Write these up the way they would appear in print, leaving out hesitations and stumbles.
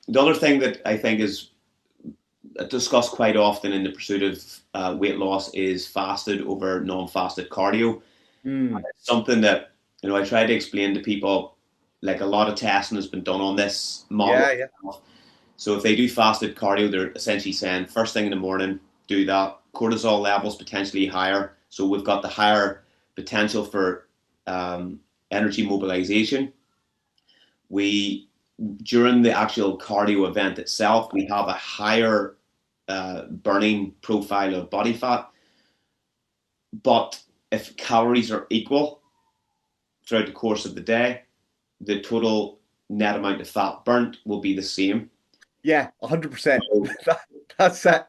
The other thing that I think is discussed quite often in the pursuit of weight loss is fasted over non-fasted cardio. Mm. It's something that I try to explain to people. Like a lot of testing has been done on this model. Yeah, yeah, So if they do fasted cardio, they're essentially saying first thing in the morning, do that. Cortisol levels potentially higher, so we've got the higher potential for um, energy mobilization. We During the actual cardio event itself, we have a higher burning profile of body fat. But if calories are equal throughout the course of the day, the total net amount of fat burnt will be the same. yeah, 100%. So That's it.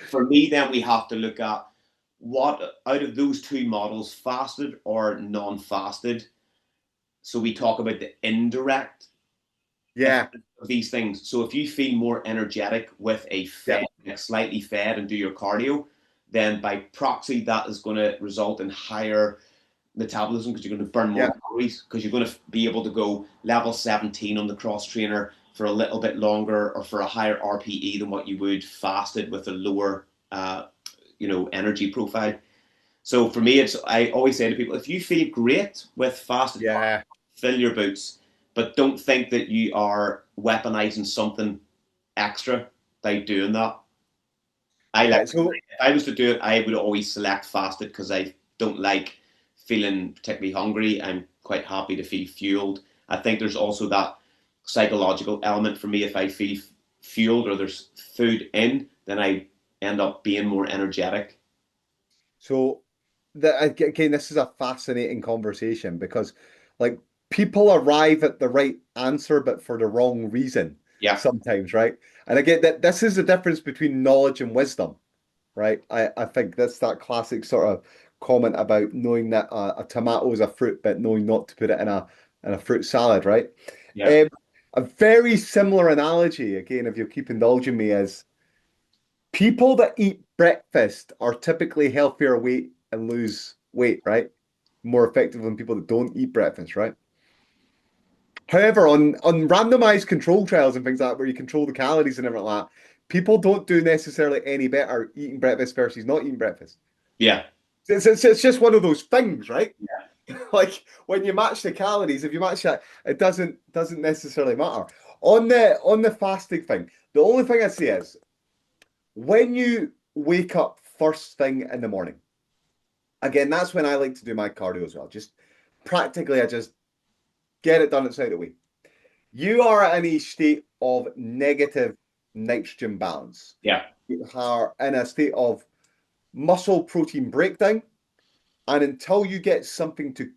for me, then we have to look at what out of those two models, fasted or non-fasted. So we talk about the indirect Yeah, effect of these things. So if you feel more energetic with yeah, like slightly fed and do your cardio, then by proxy that is going to result in higher metabolism because you're going to burn more yeah. calories because you're going to be able to go level 17 on the cross trainer for a little bit longer or for a higher RPE than what you would fasted with a lower energy profile. So for me, I always say to people, if you feel great with fasted cardio, Yeah. fill your boots, but don't think that you are weaponizing something extra by doing that. Yeah. If I was to do it, I would always select fasted because I don't like feeling particularly hungry. I'm quite happy to feel fueled. I think there's also that psychological element for me. If I feel fueled or there's food in, then I end up being more energetic. So again, this is a fascinating conversation because like people arrive at the right answer, but for the wrong reason Yeah, sometimes, right? And I get that this is the difference between knowledge and wisdom, right? I think that's that classic sort of comment about knowing that a tomato is a fruit, but knowing not to put it in a fruit salad, right? yeah, Um, a very similar analogy, again, if you'll keep indulging me, is people that eat breakfast are typically healthier weight and lose weight, right? More effective than people that don't eat breakfast, right? However, on randomized control trials and things like that, where you control the calories and everything like that, people don't do necessarily any better eating breakfast versus not eating breakfast. yeah, It's just one of those things, right? Like when you match the calories, if you match that, it doesn't necessarily matter. On the fasting thing, the only thing I say is when you wake up first thing in the morning, again, that's when I like to do my cardio as well. Just practically, I just get it done outside the way. You are in a state of negative nitrogen balance. yeah. You are in a state of muscle protein breakdown. And until you get something to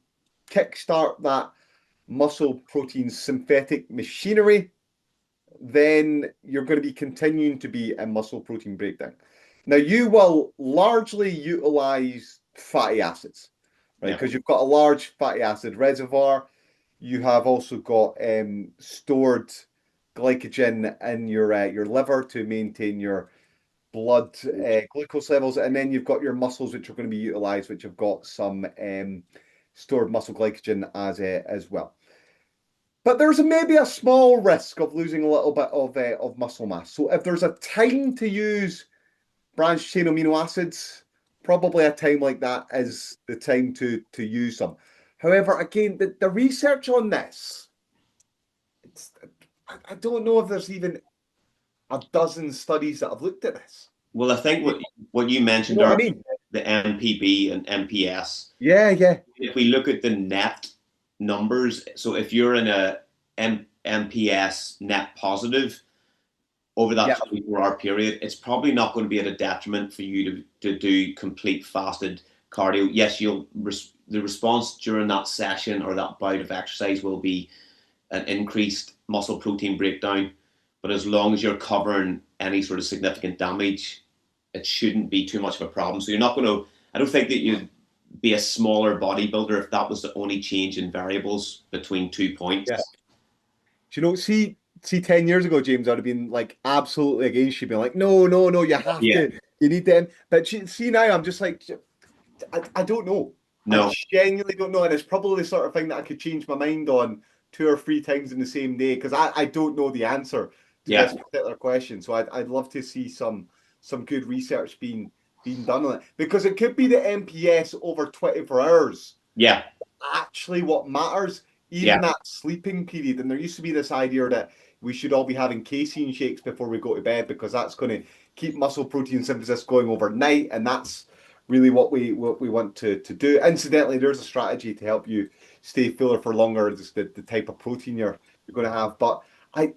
kickstart that muscle protein synthetic machinery, then you're going to be continuing to be in muscle protein breakdown. Now, you will largely utilize fatty acids, right? Yeah. Because you've got a large fatty acid reservoir. You have also got stored glycogen in your liver to maintain your blood glucose levels, and then you've got your muscles, which are going to be utilized, which have got some stored muscle glycogen as well. But there's maybe a small risk of losing a little bit of muscle mass. So if there's a time to use branched chain amino acids, probably a time like that is the time to use them. However, again, the research on this, it's I don't know if there's even a dozen studies that have looked at this. Well, I think You what you mentioned know what I are mean? the MPB and MPS. Yeah, yeah, If we look at the net numbers, so if you're in a MPS net positive over that yeah, 24-hour period, it's probably not going to be at a detriment for you to do complete fasted cardio. Yes, the response during that session or that bout of exercise will be an increased muscle protein breakdown, but as long as you're covering any sort of significant damage, it shouldn't be too much of a problem. So you're not going to. I don't think that you'd be a smaller bodybuilder if that was the only change in variables between 2 points. yeah. Do you know, see 10 years ago, James, I'd have been like absolutely against you, being like, no, no, no, you have Yeah. to, you need them. But see now, I'm just like, I don't know. I No. genuinely don't know. And it's probably the sort of thing that I could change my mind on two or three times in the same day because I don't know the answer to Yeah, this particular question. So I'd love to see some good research being done on it because it could be the MPS over 24 hours yeah, actually what matters, yeah, even that sleeping period. And there used to be this idea that we should all be having casein shakes before we go to bed because that's going to keep muscle protein synthesis going overnight, and that's really what we want to do. Incidentally, there's a strategy to help you stay fuller for longer. Just the type of protein you're going to have, but I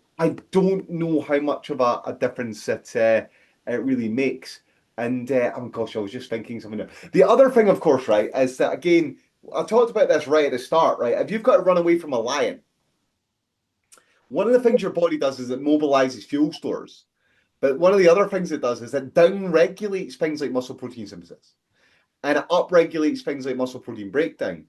don't know how much of a difference it really makes. And oh gosh, I was just thinking something there. The other thing, of course, right, is that again, I talked about this right at the start, right? If you've got to run away from a lion, one of the things your body does is it mobilizes fuel stores. But one of the other things it does is it down regulates things like muscle protein synthesis and it up regulates things like muscle protein breakdown.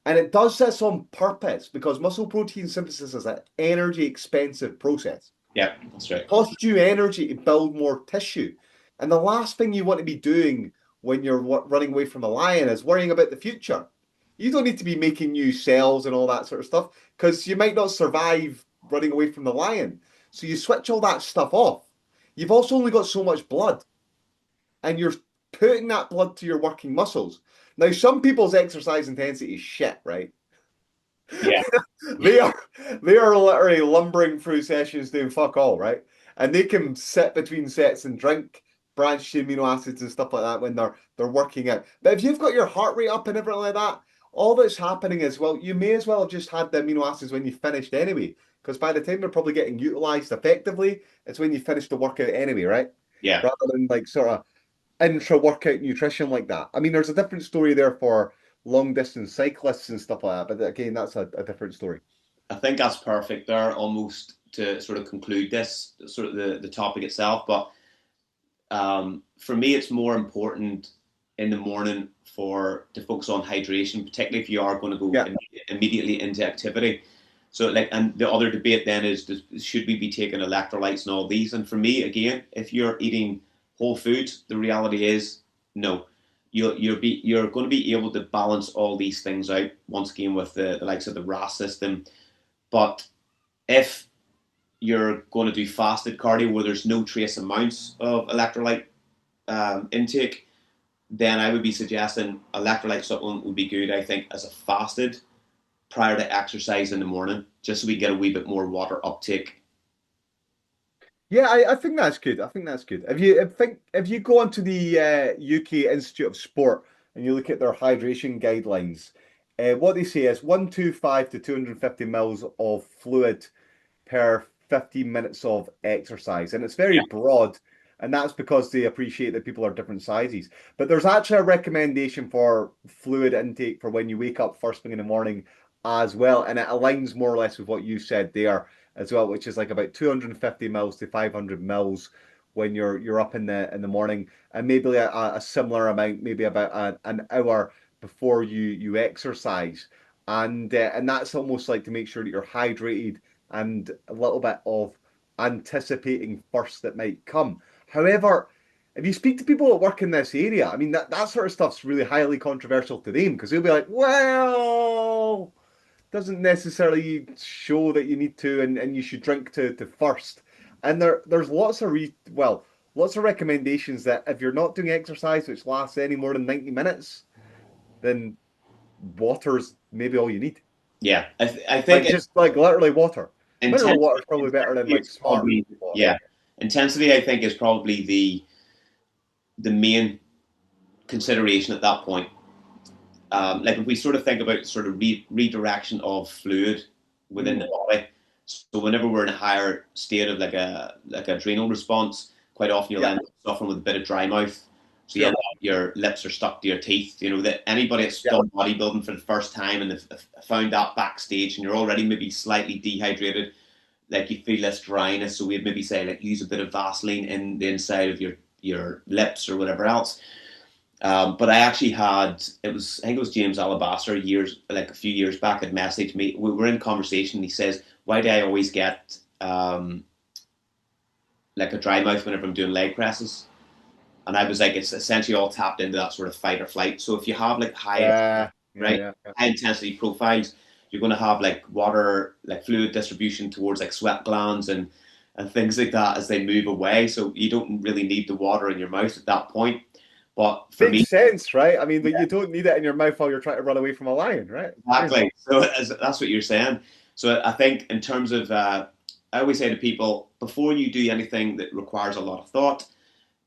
And it does this on purpose because muscle protein synthesis is an energy expensive process. yeah. That's right. Costs you energy to build more tissue. And the last thing you want to be doing when you're running away from a lion is worrying about the future. You don't need to be making new cells and all that sort of stuff because you might not survive running away from the lion. So you switch all that stuff off. You've also only got so much blood and you're putting that blood to your working muscles. Now, some people's exercise intensity is shit, right? Yeah, they are they are literally lumbering through sessions doing fuck all, right? And they can sit between sets and drink branched amino acids and stuff like that when they're working out. But if you've got your heart rate up and everything like that, all that's happening is well, you may as well have just had the amino acids when you finished anyway. Because by the time they're probably getting utilized effectively, it's when you finish the workout anyway, right? yeah. Rather than like sort of intra-workout nutrition like that. I mean, there's a different story there for long distance cyclists and stuff like that, but again, that's a different story. I think that's perfect there, almost to sort of conclude this sort of the topic itself. But for me, it's more important in the morning for to focus on hydration, particularly if you are going to go Yeah. immediately into activity. So, like, and the other debate then is, should we be taking electrolytes and all these? And for me, again, if you're eating whole foods, the reality is no. You're going to be able to balance all these things out once again with the likes of the RAS system. But if you're going to do fasted cardio where there's no trace amounts of electrolyte intake, then I would be suggesting electrolyte supplement would be good, I think, as a fasted prior to exercise in the morning, just so we get a wee bit more water uptake. Yeah, I think that's good. I think that's good. If you go onto the UK Institute of Sport and you look at their hydration guidelines, what they say is 125 to 250 mils of fluid per 15 minutes of exercise. And it's very Yeah, broad. And that's because they appreciate that people are different sizes. But there's actually a recommendation for fluid intake for when you wake up first thing in the morning as well. And it aligns more or less with what you said there as well, which is like about 250 mils to 500 mils when you're up in the morning, and maybe a similar amount, maybe about an hour before you exercise. And that's almost like to make sure that you're hydrated and a little bit of anticipating first that might come. However, if you speak to people that work in this area, I mean that sort of stuff's really highly controversial to them because they'll be like, well, doesn't necessarily show that you need to and you should drink to first. And there's lots of recommendations that if you're not doing exercise which lasts any more than 90 minutes, then water's maybe all you need. yeah. I Like think just like literally water. Mineral intensity, water is probably better than intensity like is smart probably water. yeah. Intensity, I think, is probably the main consideration at that point. Like if we sort of think about sort of redirection of fluid within the Mm, body. So whenever we're in a higher state of like adrenal response, quite often you'll yeah, end up suffering with a bit of dry mouth. So you end sure. up your lips are stuck to your teeth. You know that anybody that's Yeah. done bodybuilding for the first time and have found that backstage, and you're already maybe slightly dehydrated, like you feel this dryness. So we'd maybe say like use a bit of Vaseline in the inside of your lips or whatever else. But I actually had I think it was James Alabaster years like a few years back had messaged me. We were in conversation. And he says, "Why do I always get like a dry mouth whenever I'm doing leg presses?" And I was like, it's essentially all tapped into that sort of fight or flight. So if you have like Yeah, yeah, right yeah, yeah. high intensity profiles, you're going to have like water like fluid distribution towards like sweat glands and and things like that as they move away. So you don't really need the water in your mouth at that point. But for Makes me, sense, right? I mean, but yeah, you don't need it in your mouth while you're trying to run away from a lion, right? Crazy. exactly. So that's what you're saying. So I think in terms of, I always say to people, before you do anything that requires a lot of thought,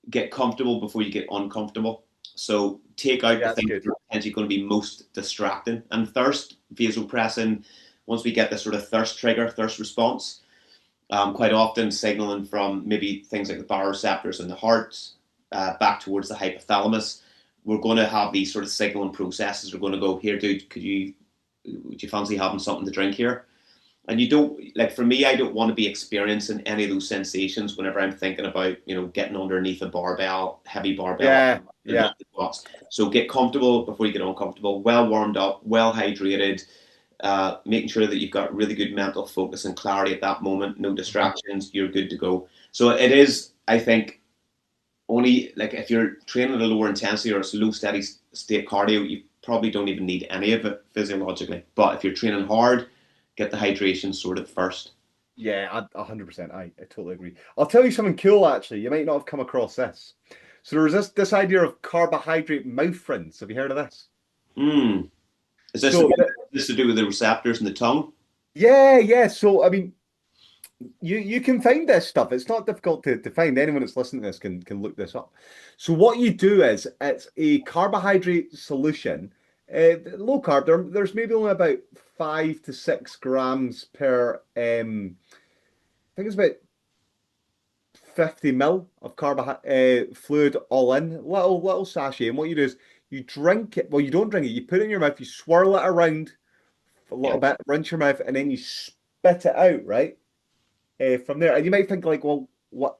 get comfortable before you get uncomfortable. So take out Yeah, the that's things good. that are potentially going to be most distracting. And thirst, vasopressin, once we get this sort of thirst trigger, thirst response, quite often signaling from maybe things like the baroreceptors in the heart back towards the hypothalamus. We're going to have these sort of signaling processes. We're going to go, here, dude, would you fancy having something to drink here? And you don't, like, for me, I don't want to be experiencing any of those sensations whenever I'm thinking about, getting underneath a barbell, heavy barbell, Yeah, and yeah. box. So get comfortable before you get uncomfortable, well warmed up, well hydrated, making sure that you've got really good mental focus and clarity at that moment, no Mhm. distractions, you're good to go. So it is, I think, only like if you're training at a lower intensity or it's low steady state cardio, you probably don't even need any of it physiologically. But if you're training hard, get the hydration sorted first. Yeah, 100%. I totally agree. I'll tell you something cool, actually. You might not have come across this. So there was this idea of carbohydrate mouth rinse. Have you heard of this? Mm. Is this So to do with the receptors in the tongue? yeah, yeah. So I mean, you can find this stuff. It's not difficult to find. Anyone that's listening to this can look this up. So what you do is it's a carbohydrate solution, low carb. There's maybe only about 5 to 6 grams per. I think it's about 50 mil of carbohydrate fluid all in, little sachet. And what you do is you drink it. Well, you don't drink it. You put it in your mouth. You swirl it around a Yeah. little bit, rinse your mouth, and then you spit it out. Right. From there. And you might think like, well,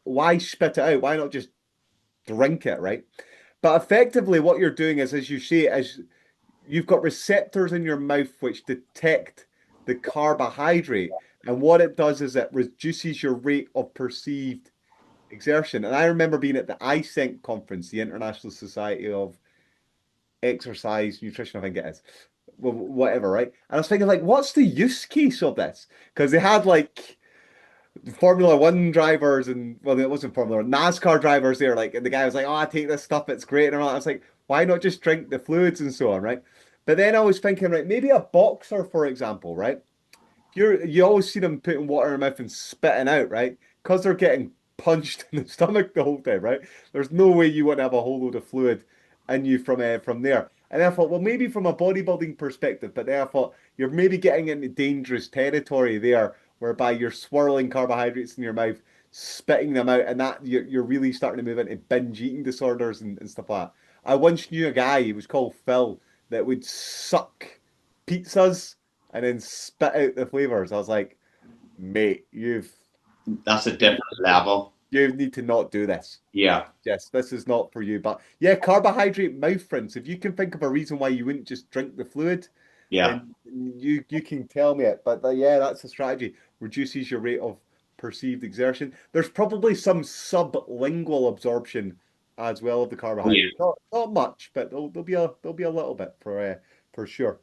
why spit it out? Why not just drink it, right? But effectively, what you're doing is, as you say, is you've got receptors in your mouth which detect the carbohydrate, and what it does is it reduces your rate of perceived exertion. And I remember being at the ISENC conference, the International Society of Exercise Nutrition, I think it is. Well, whatever, right? And I was thinking, like, what's the use case of this? Because they had like Formula One drivers and well, it wasn't Formula One, NASCAR drivers there, like, and the guy was like, "Oh, I take this stuff, it's great," and all. I was like, "Why not just drink the fluids and so on, right?" But then I was thinking, right, maybe a boxer, for example, right? You always see them putting water in their mouth and spitting out, right? Because they're getting punched in the stomach the whole time, right? There's no way you want to have a whole load of fluid in you from there. And I thought, well, maybe from a bodybuilding perspective, but then I thought you're maybe getting into dangerous territory there, whereby you're swirling carbohydrates in your mouth, spitting them out, and that you're really starting to move into binge eating disorders and stuff like that. I once knew a guy, he was called Phil, that would suck pizzas and then spit out the flavors. I was like, mate, That's a you, different level. you need to not do this. Yeah. Yes, this is not for you. But yeah, carbohydrate mouth rinse. If you can think of a reason why you wouldn't just drink the fluid, Yeah. then you can tell me it. But yeah, that's a strategy. Reduces your rate of perceived exertion. There's probably some sublingual absorption as well of the Oh, yeah. carbohydrate. Not much, but there'll be a little bit for sure.